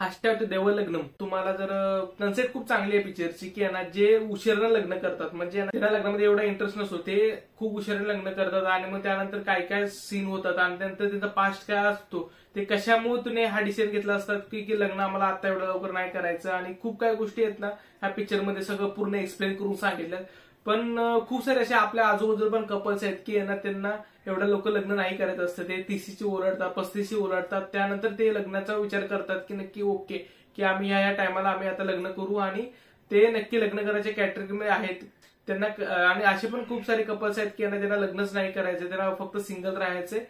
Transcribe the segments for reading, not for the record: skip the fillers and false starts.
Hashtag देवलग्नम. तुम्हाला जर concept खूप चांगली आहे पिक्चरची की ना जे उशिरानं लग्न करतात म्हणजे त्यांना लग्नामध्ये एवढा इंटरेस्ट नसतो, ते खूप उशिरानं लग्न करतात आणि मग त्यानंतर काय काय सीन होतात आणि त्यानंतर त्यांचा पास्ट काय असतो, ते कशामुळे तुम्ही हा डिसिजन घेतला असतात की लग्न आम्हाला आता एवढं लवकर नाही करायचं, आणि खूप काही गोष्टी आहेत ना ह्या पिक्चरमध्ये सगळं पूर्ण एक्सप्लेन करून सांगितलं. पण खूप सारे असे आपल्या आजूबाजूला पण कपल्स आहेत की ना त्यांना एवढं लोक लग्न नाही करायचं असतं, ते 30ची ओरडतात 35ची ओरडतात, त्यानंतर ते लग्नाचा विचार करतात की नक्की ओके की आम्ही ह्या टायमाला आम्ही आता लग्न करू, आणि ते नक्की लग्न करायच्या कॅटेगरीमध्ये आहेत त्यांना. आणि असे पण खूप सारे कपल्स आहेत की त्यांना लग्नच नाही करायचं, त्यांना फक्त सिंगल राहायचे,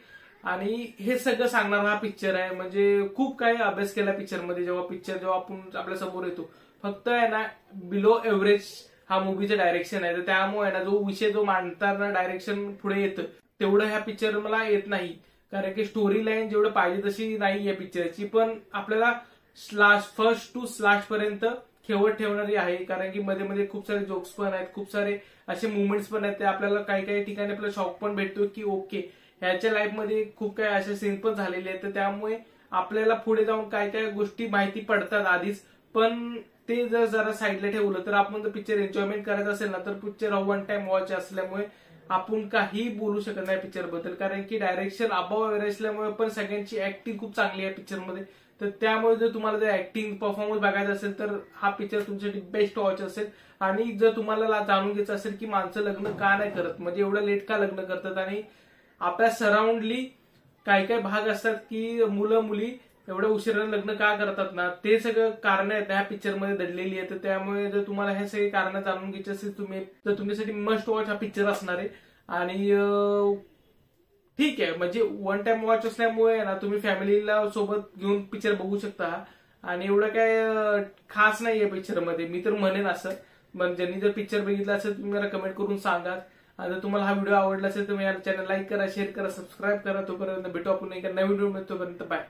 आणि हे सगळं सांगणारा हा पिक्चर आहे. म्हणजे खूप काही अभ्यास केला पिक्चरमध्ये. जेव्हा आपण आपल्या समोर येतो, फक्त आहे ना बिलो एव्हरेज हा मूवीचं डायरेक्शन आहे, तर त्यामुळे ना जो विषय जो मांडताना डायरेक्शन पुढे येतं तेवढं ह्या पिक्चर मला येत नाही, कारण की स्टोरी लाईन जेवढं पाहिजे तशी नाही आहे पिक्चरची, पण आपल्याला फर्स्ट टू लास्ट पर्यंत खेवत ठेवणारी आहे, कारण की मध्ये मध्ये खूप सारे जोक्स पण आहेत, खूप सारे असे मुवमेंट्स पण आहेत, ते आपल्याला काही काही ठिकाणी आपल्याला शॉक पण भेटतो की ओके ह्याच्या लाईफमध्ये खूप काही असे सीन पण झालेले आहेत, तर त्यामुळे आपल्याला पुढे जाऊन काय काय गोष्टी माहिती पडतात आधीच. पण ते जर जरा साईडला ठेवलं तर आपण जर पिक्चर एन्जॉयमेंट करायचं असेल ना तर पिक्चर वन टाइम वॉच असल्यामुळे आपण काही बोलू शकत नाही पिक्चर बद्दल, कारण की डायरेक्शन अबाव एव्हरेज असल्यामुळे पण सगळ्यांची ऍक्टिंग खूप चांगली आहे पिक्चरमध्ये. तर त्यामुळे जर तुम्हाला जर ऍक्टिंग परफॉर्मन्स बघायचा असेल तर हा पिक्चर तुमच्यासाठी बेस्ट वॉच असेल. आणि जर तुम्हाला जाणून घ्यायचं असेल की माणसं लग्न का नाही करत, म्हणजे एवढं लेट का लग्न करतात, आणि आपल्या सराउंडली काय काय भाग असतात की मुलं मुली एवढ्या उशिराने लग्न का करतात ना, ते सगळं कारण आहेत ह्या पिक्चरमध्ये दडलेली आहे. तर त्यामुळे जर तुम्हाला हे सगळे कारण जाणून घ्यायचे असेल तर तुमच्यासाठी मस्ट वॉच हा पिक्चर असणार आहे. आणि ठीक आहे, म्हणजे वन टाइम वॉच असल्यामुळे ना तुम्ही फॅमिलीला सोबत घेऊन पिक्चर बघू शकता, आणि एवढं काय खास नाहीये पिक्चरमध्ये मी तर म्हणेन असं. पण ज्यांनी जर पिक्चर बघितला असेल तुम्ही मला कमेंट करून सांगा. आणि जर तुम्हाला हा व्हिडिओ आवडला असेल तुम्ही या चॅनल लाईक करा, शेअर करा, सबस्क्राईब करा. तोपर्यंत भेटू आपण एका नवीन व्हिडिओ मध्ये, तोपर्यंत बाय.